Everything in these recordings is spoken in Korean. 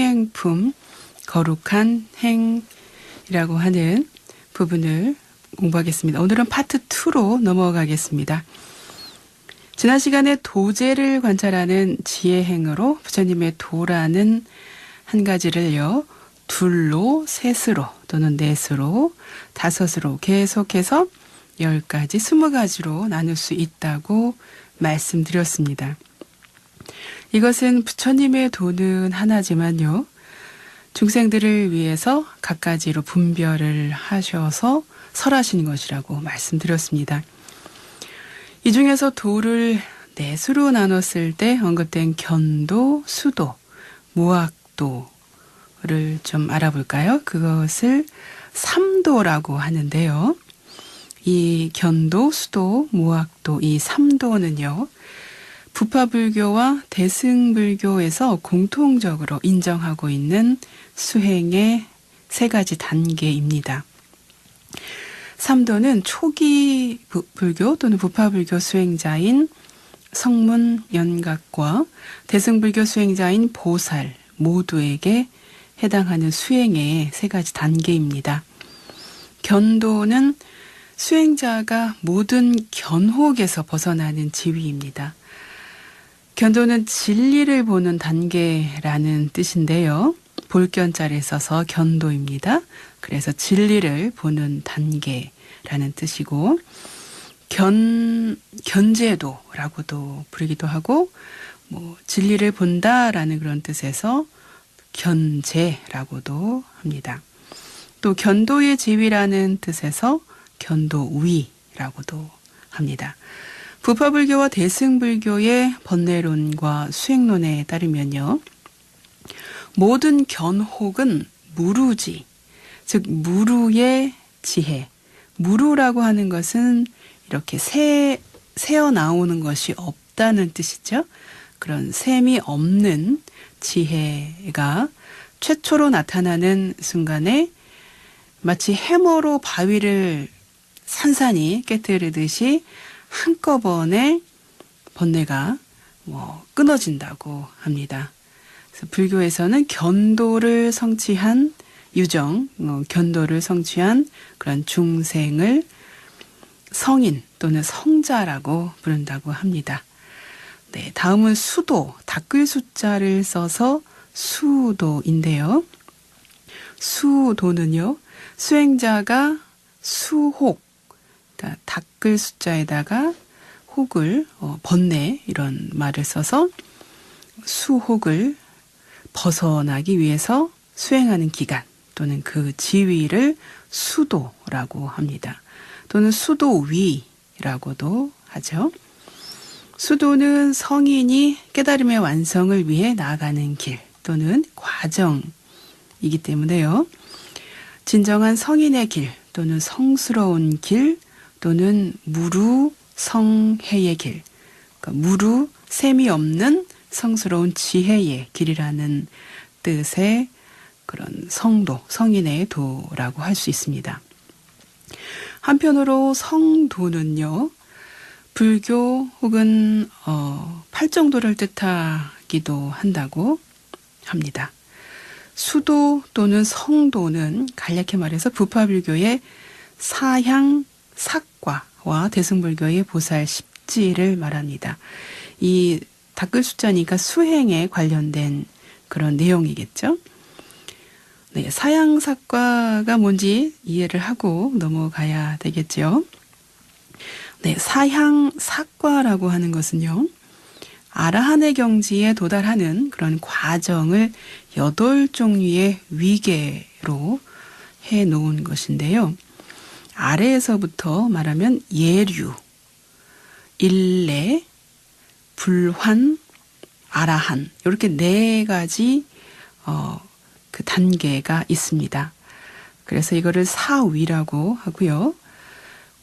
행품, 거룩한 행이라고 하는 부분을 공부하겠습니다. 오늘은 파트 2로 넘어가겠습니다. 지난 시간에 도제를 관찰하는 지혜행으로 부처님의 도라는 한 가지를요, 둘로, 셋으로 또는 넷으로, 다섯으로 계속해서 10가지, 20가지로 나눌 수 있다고 말씀드렸습니다. 이것은 부처님의 도는 하나지만요, 중생들을 위해서 갖가지로 분별을 하셔서 설하신 것이라고 말씀드렸습니다. 이 중에서 도를 넷으로 나눴을 때 언급된 견도, 수도, 무학도를 좀 알아볼까요? 그것을 삼도라고 하는데요. 이 견도, 수도, 무학도, 이 삼도는요, 부파불교와 대승불교에서 공통적으로 인정하고 있는 수행의 3가지 단계입니다. 삼도는 초기 불교 또는 부파불교 수행자인 성문, 연각과 대승불교 수행자인 보살 모두에게 해당하는 수행의 3가지 단계입니다. 견도는 수행자가 모든 견혹에서 벗어나는 지위입니다. 견도는 진리를 보는 단계라는 뜻인데요. 볼견자를 써서 견도입니다. 그래서 진리를 보는 단계라는 뜻이고, 견제도라고도 부르기도 하고, 진리를 본다라는 그런 뜻에서 견제라고도 합니다. 또 견도의 지위라는 뜻에서 견도위라고도 합니다. 부파불교와 대승불교의 번뇌론과 수행론에 따르면요, 모든 견혹은 무루지, 즉 무루의 지혜. 무루라고 하는 것은 이렇게 새어 나오는 것이 없다는 뜻이죠. 그런 셈이 없는 지혜가 최초로 나타나는 순간에 마치 해머로 바위를 산산이 깨뜨리듯이 한꺼번에 번뇌가 끊어진다고 합니다. 그래서 불교에서는 견도를 성취한 유정, 견도를 성취한 그런 중생을 성인 또는 성자라고 부른다고 합니다. 네, 다음은 수도, 닦을 숫자를 써서 수도인데요. 수도는요, 수행자가 수혹, 그러니까 닦을 숫자에다가 혹을, 번뇌 이런 말을 써서 수혹을 벗어나기 위해서 수행하는 기간 또는 그 지위를 수도라고 합니다. 또는 수도위라고도 하죠. 수도는 성인이 깨달음의 완성을 위해 나아가는 길 또는 과정이기 때문에요. 진정한 성인의 길 또는 성스러운 길 또는 무루 성해의 길, 그러니까 무루 셈이 없는 성스러운 지혜의 길이라는 뜻의 그런 성도, 성인의 도라고 할 수 있습니다. 한편으로 성도는요, 불교 혹은 팔정도를 뜻하기도 한다고 합니다. 수도 또는 성도는 간략히 말해서 부파불교의 사향 삭과와 대승불교의 보살 십지를 말합니다. 이 닦을 숫자니까 수행에 관련된 그런 내용이겠죠. 네, 사향삭과가 뭔지 이해를 하고 넘어가야 되겠죠. 네, 사향삭과라고 하는 것은요, 아라한의 경지에 도달하는 그런 과정을 8종류의 위계로 해놓은 것인데요. 아래에서부터 말하면 예류, 일례, 불환, 아라한, 이렇게 4가지 그 단계가 있습니다. 그래서 이거를 사위라고 하고요.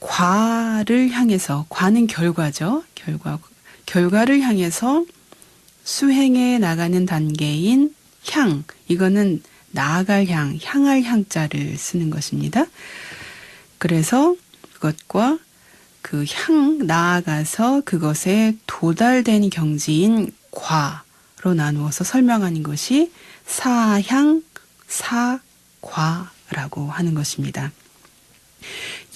과를 향해서, 과는 결과죠. 결과를 향해서 수행해 나가는 단계인 향, 이거는 나아갈 향, 향할 향자를 쓰는 것입니다. 그래서 그것과 그 나아가서 그것에 도달된 경지인 과로 나누어서 설명하는 것이 사향, 사과라고 하는 것입니다.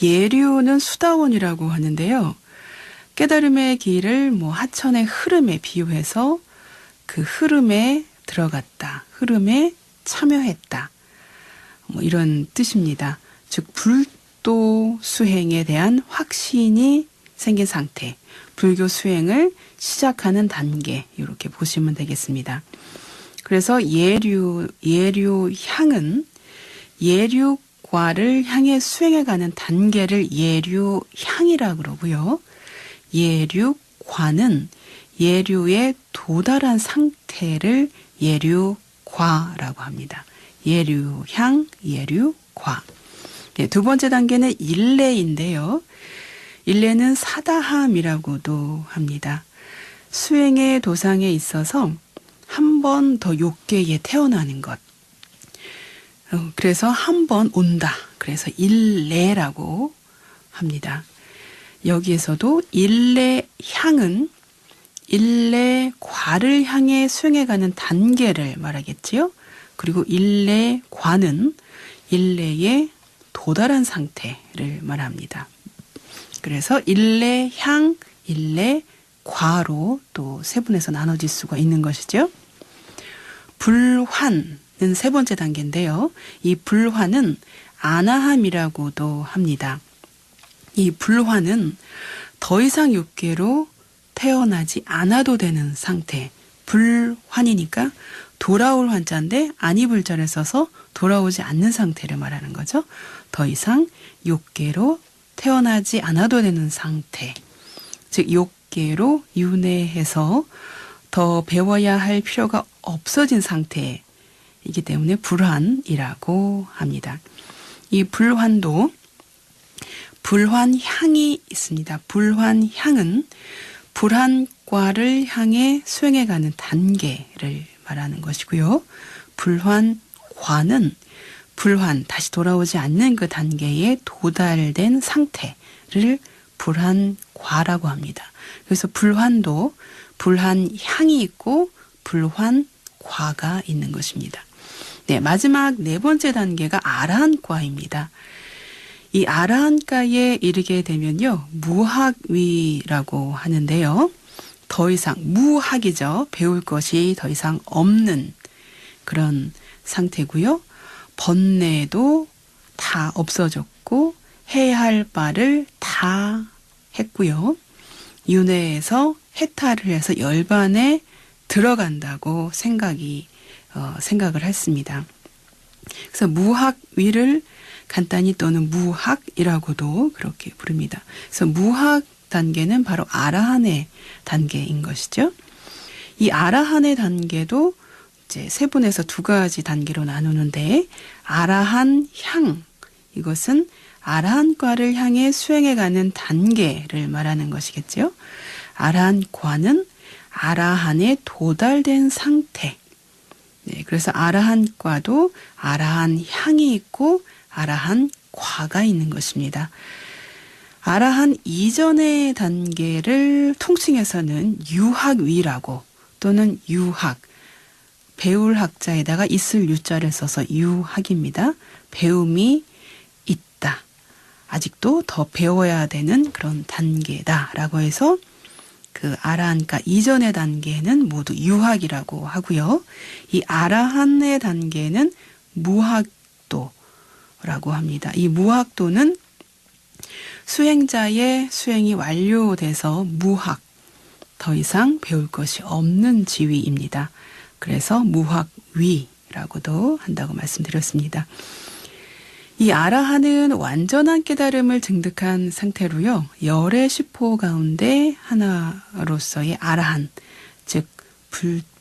예류는 수다원이라고 하는데요. 깨달음의 길을 하천의 흐름에 비유해서 그 흐름에 들어갔다, 흐름에 참여했다, 이런 뜻입니다. 즉 불도 수행에 대한 확신이 생긴 상태, 불교 수행을 시작하는 단계, 이렇게 보시면 되겠습니다. 그래서 예류향은 예류과를 향해 수행해가는 단계를 예류향이라고 그러고요. 예류과는 예류에 도달한 상태를 예류과라고 합니다. 예류향, 예류과. 네, 두 번째 단계는 일례인데요. 일례는 사다함이라고도 합니다. 수행의 도상에 있어서 한 번 더 욕계에 태어나는 것. 그래서 한 번 온다. 그래서 일례라고 합니다. 여기에서도 일례향은 일례과를 향해 수행해가는 단계를 말하겠지요. 그리고 일례과는 일례에 도달한 상태를 말합니다. 그래서 일례향, 일례과로 또 세분해서 나눠질 수가 있는 것이죠. 불환은 세 번째 단계인데요. 이 불환은 아나함이라고도 합니다. 이 불환은 더 이상 육계로 태어나지 않아도 되는 상태. 불환이니까 돌아올 환자인데 아니 불자를 써서 돌아오지 않는 상태를 말하는 거죠. 더 이상 육계로 태어나지 않아도 되는 상태. 즉 육계로 윤회해서 더 배워야 할 필요가 없어진 상태이기 때문에 불환이라고 합니다. 이 불환도 불환향이 있습니다. 불환향은 불환과를 향해 수행해가는 단계를 말하는 것이고요. 불환과는 불환, 다시 돌아오지 않는 그 단계에 도달된 상태를 불환과라고 합니다. 그래서 불환도 불환향이 있고 불환과가 있는 것입니다. 네, 마지막 네 번째 단계가 아라한과입니다. 이 아라한가에 이르게 되면요, 무학위라고 하는데요. 더 이상 무학이죠. 배울 것이 더 이상 없는 그런 상태고요. 번뇌도 다 없어졌고 해야 할 바를 다 했고요. 윤회에서 해탈을 해서 열반에 들어간다고 생각을 했습니다. 그래서 무학위를 간단히 또는 무학이라고도 그렇게 부릅니다. 그래서 무학 단계는 바로 아라한의 단계인 것이죠. 이 아라한의 단계도 이제 세분해서 두 가지 단계로 나누는데, 아라한 향, 이것은 아라한과를 향해 수행해가는 단계를 말하는 것이겠죠. 아라한과는 아라한에 도달된 상태. 네, 그래서 아라한과도 아라한 향이 있고 아라한 과가 있는 것입니다. 아라한 이전의 단계를 통칭해서는 유학위라고, 또는 유학, 배울 학자에다가 있을 유자를 써서 유학입니다. 배움이 있다. 아직도 더 배워야 되는 그런 단계다라고 해서 그 아라한과 이전의 단계는 모두 유학이라고 하고요. 이 아라한의 단계는 무학도 라고 합니다. 이 무학도는 수행자의 수행이 완료돼서 무학, 더 이상 배울 것이 없는 지위입니다. 그래서 무학위라고도 한다고 말씀드렸습니다. 이 아라한은 완전한 깨달음을 증득한 상태로요. 열의 시포 가운데 하나로서의 아라한, 즉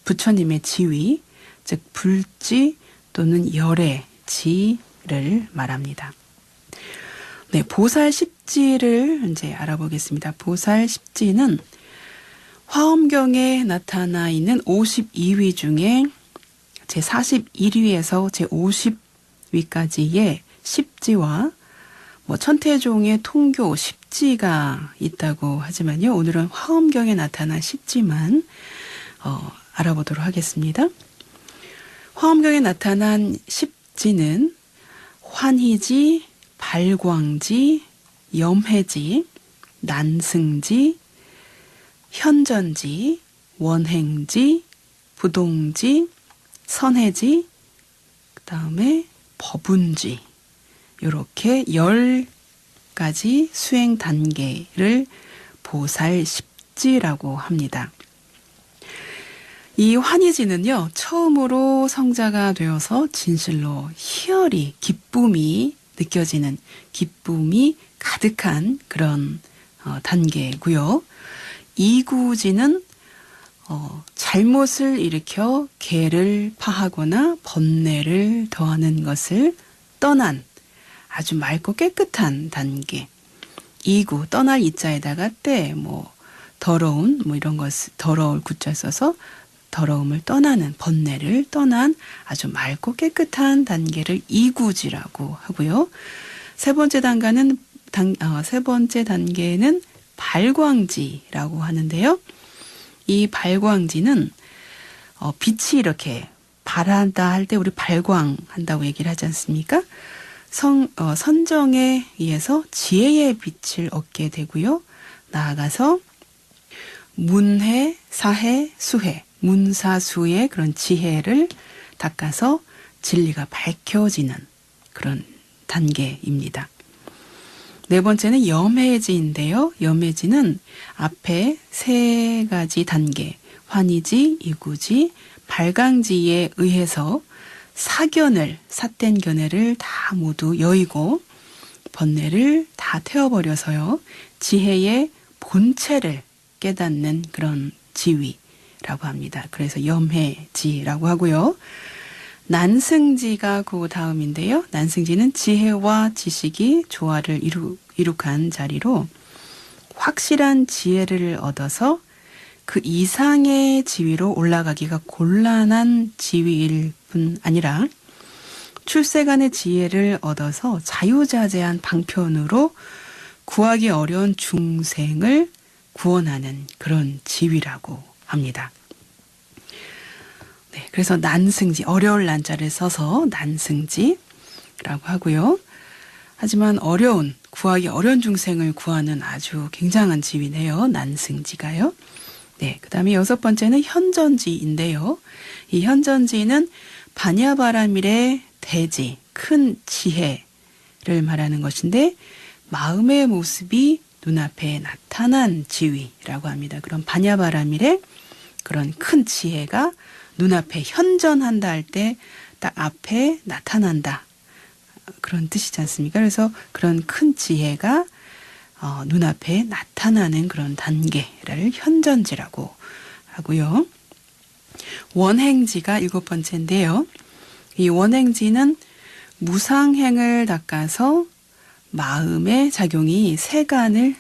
부처님의 지위, 즉 불지 또는 열의 지를 말합니다. 네, 보살 십지를 이제 알아보겠습니다. 보살 십지는 화엄경에 나타나 있는 52위 중에 제 41위에서 제 50위까지의 십지와 천태종의 통교 십지가 있다고 하지만요. 오늘은 화엄경에 나타난 십지만 알아보도록 하겠습니다. 화엄경에 나타난 십지는 환희지, 발광지, 염해지, 난승지, 현전지, 원행지, 부동지, 선해지, 그 다음에 법운지, 이렇게 10가지 수행 단계를 보살 십지라고 합니다. 이 환희지는요, 처음으로 성자가 되어서 진실로 희열이, 기쁨이 느껴지는, 기쁨이 가득한 그런 단계고요. 이구지는 잘못을 일으켜 계를 파하거나 번뇌를 더하는 것을 떠난 아주 맑고 깨끗한 단계. 이구, 떠날 이자에다가 때, 더러운, 이런 것을, 더러울 구자 써서 더러움을 떠나는, 번뇌를 떠난 아주 맑고 깨끗한 단계를 이구지라고 하고요. 세 번째 단계는 발광지라고 하는데요. 이 발광지는 빛이 이렇게 발한다 할 때 우리 발광한다고 얘기를 하지 않습니까? 선정에 의해서 지혜의 빛을 얻게 되고요. 나아가서 문해, 사해, 수해, 문사수의 그런 지혜를 닦아서 진리가 밝혀지는 그런 단계입니다. 네 번째는 염해지인데요. 염해지는 앞에 3가지 단계, 환희지, 이구지, 발광지에 의해서 삿된 견해를 다 모두 여의고 번뇌를 다 태워버려서요. 지혜의 본체를 깨닫는 그런 지위라고 합니다. 그래서 염해지라고 하고요. 난승지가 그 다음인데요. 난승지는 지혜와 지식이 조화를 이룩한 자리로 확실한 지혜를 얻어서 그 이상의 지위로 올라가기가 곤란한 지위일 뿐 아니라 출세간의 지혜를 얻어서 자유자재한 방편으로 구하기 어려운 중생을 구원하는 그런 지위라고 합니다. 네, 그래서 난승지, 어려울 난자를 써서 난승지라고 하고요. 하지만 구하기 어려운 중생을 구하는 아주 굉장한 지위네요. 난승지가요. 네, 그 다음에 6번째는 현전지인데요. 이 현전지는 반야바라밀의 대지, 큰 지혜를 말하는 것인데 마음의 모습이 눈앞에 나타난 지위라고 합니다. 그럼 반야바라밀의 그런 큰 지혜가 눈앞에 현전한다 할 때 딱 앞에 나타난다. 그런 뜻이지 않습니까? 그래서 그런 큰 지혜가 눈앞에 나타나는 그런 단계를 현전지라고 하고요. 원행지가 7번째인데요. 이 원행지는 무상행을 닦아서 마음의 작용이 세간을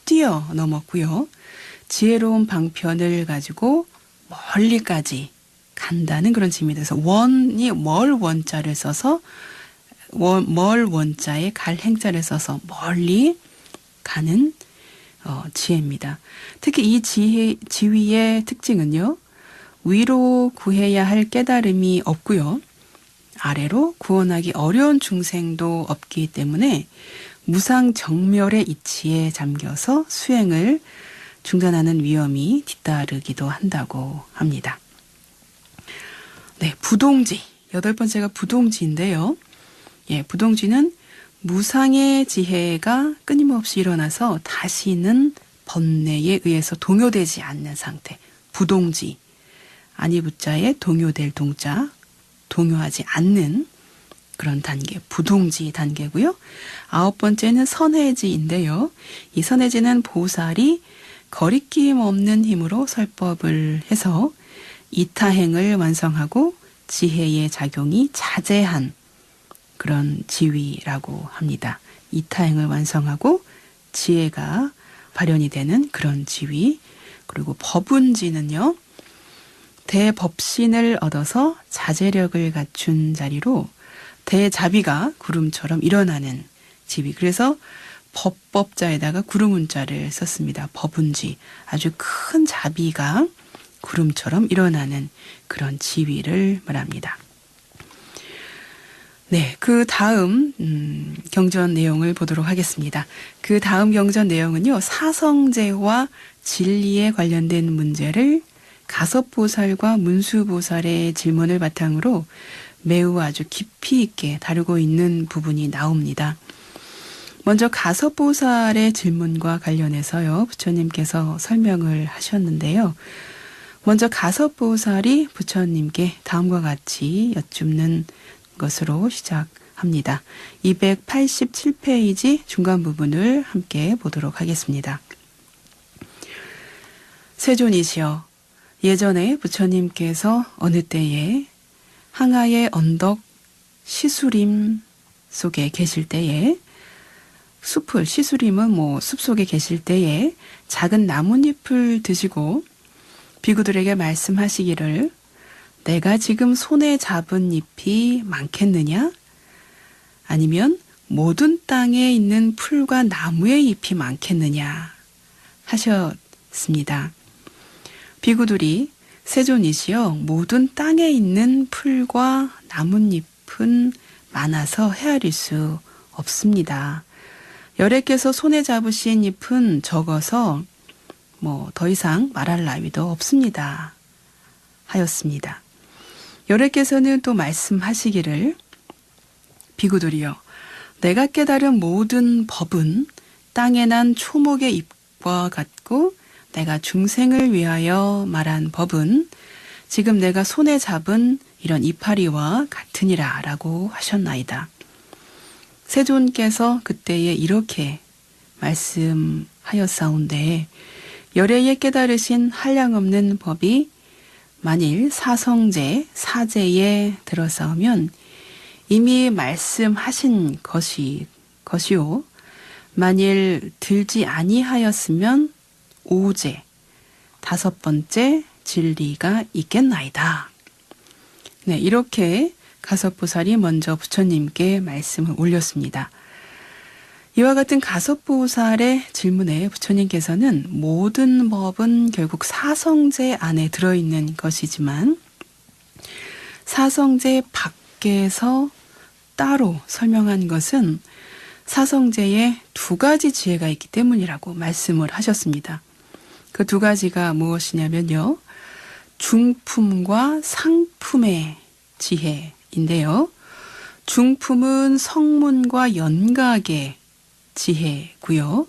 뛰어넘었고요. 지혜로운 방편을 가지고 멀리까지 간다는 그런 의미입니다. 그래서 멀 원자를 써서 멀 원자에 갈 행자를 써서 멀리 가는 지혜입니다. 특히 이 지위의 특징은요. 위로 구해야 할 깨달음이 없고요. 아래로 구원하기 어려운 중생도 없기 때문에 무상정멸의 이치에 잠겨서 수행을 중단하는 위험이 뒤따르기도 한다고 합니다. 네, 부동지. 8번째가 부동지인데요. 예, 부동지는 무상의 지혜가 끊임없이 일어나서 다시는 번뇌에 의해서 동요되지 않는 상태. 부동지. 아니부자에 동요될 동자. 동요하지 않는 그런 단계. 부동지 단계고요. 9번째는 선해지인데요. 이 선해지는 보살이 거리낌 없는 힘으로 설법을 해서 이타행을 완성하고 지혜의 작용이 자제한 그런 지위라고 합니다. 이타행을 완성하고 지혜가 발현이 되는 그런 지위. 그리고 법운지는요. 대법신을 얻어서 자제력을 갖춘 자리로 대자비가 구름처럼 일어나는 지위. 그래서 법법자에다가 구름운자를 썼습니다. 법운지. 아주 큰 자비가 구름처럼 일어나는 그런 지위를 말합니다. 네, 그 다음 경전 내용을 보도록 하겠습니다. 그 다음 경전 내용은요, 사성제와 진리에 관련된 문제를 가섭보살과 문수보살의 질문을 바탕으로 매우 아주 깊이 있게 다루고 있는 부분이 나옵니다. 먼저 가섭보살의 질문과 관련해서요, 부처님께서 설명을 하셨는데요. 먼저 가섭보살이 부처님께 다음과 같이 여쭙는 것으로 시작합니다. 287페이지 중간 부분을 함께 보도록 하겠습니다. 세존이시여, 예전에 부처님께서 어느 때에 항아의 언덕 시수림 속에 계실 때에 숲을, 시수림은 숲속에 계실 때에 작은 나뭇잎을 드시고 비구들에게 말씀하시기를 내가 지금 손에 잡은 잎이 많겠느냐? 아니면 모든 땅에 있는 풀과 나무의 잎이 많겠느냐? 하셨습니다. 비구들이 세존이시여, 모든 땅에 있는 풀과 나뭇잎은 많아서 헤아릴 수 없습니다. 열애께서 손에 잡으신 잎은 적어서 더 이상 말할 나위도 없습니다. 하였습니다. 열애께서는 또 말씀하시기를 비구들이여, 내가 깨달은 모든 법은 땅에 난 초목의 잎과 같고 내가 중생을 위하여 말한 법은 지금 내가 손에 잡은 이런 이파리와 같으니라 라고 하셨나이다. 세존께서 그때에 이렇게 말씀하였사온데 열애에 깨달으신 한량없는 법이 만일 사성제, 사제에 들어서면 이미 말씀하신 것이요. 만일 들지 아니하였으면 오제, 다섯 번째 진리가 있겠나이다. 네, 이렇게 가섭보살이 먼저 부처님께 말씀을 올렸습니다. 이와 같은 가섭보살의 질문에 부처님께서는 모든 법은 결국 사성제 안에 들어있는 것이지만 사성제 밖에서 따로 설명한 것은 사성제에 두 가지 지혜가 있기 때문이라고 말씀을 하셨습니다. 그 두 가지가 무엇이냐면요. 중품과 상품의 지혜인데요. 중품은 성문과 연각의 지혜고요.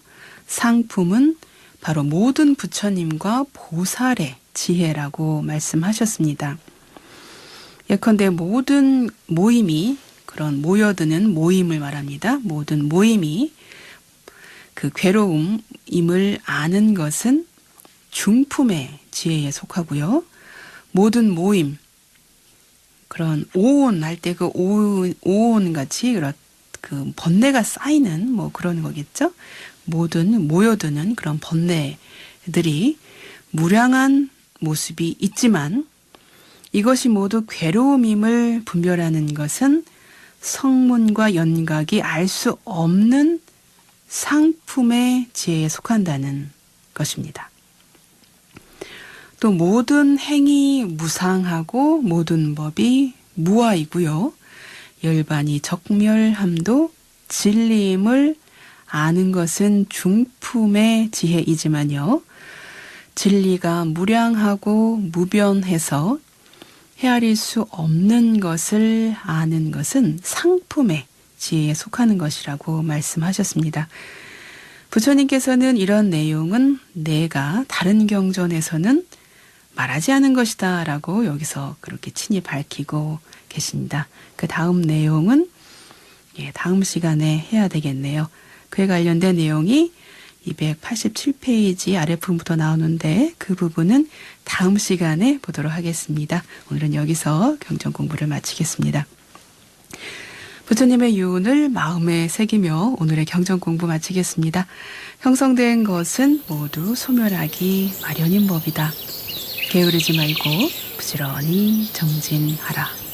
상품은 바로 모든 부처님과 보살의 지혜라고 말씀하셨습니다. 예컨대 모든 모임이, 그런 모여드는 모임을 말합니다. 모든 모임이 그 괴로움임을 아는 것은 중품의 지혜에 속하고요. 모든 모임, 그런 오온할 때 그 오온 같이 그 번뇌가 쌓이는 그런 거겠죠. 모든 모여드는 그런 번뇌들이 무량한 모습이 있지만 이것이 모두 괴로움임을 분별하는 것은 성문과 연각이 알 수 없는 상품의 지혜에 속한다는 것입니다. 또 모든 행이 무상하고 모든 법이 무아이고요. 열반이 적멸함도 진리임을 아는 것은 중품의 지혜이지만요. 진리가 무량하고 무변해서 헤아릴 수 없는 것을 아는 것은 상품의 지혜에 속하는 것이라고 말씀하셨습니다. 부처님께서는 이런 내용은 내가 다른 경전에서는 말하지 않은 것이다 라고 여기서 그렇게 친히 밝히고 계십니다. 그 다음 내용은 다음 시간에 해야 되겠네요. 그에 관련된 내용이 287페이지 아랫부분부터 나오는데 그 부분은 다음 시간에 보도록 하겠습니다. 오늘은 여기서 경전 공부를 마치겠습니다. 부처님의 유운을 마음에 새기며 오늘의 경전 공부 마치겠습니다. 형성된 것은 모두 소멸하기 마련인 법이다. 게으르지 말고 부지런히 정진하라.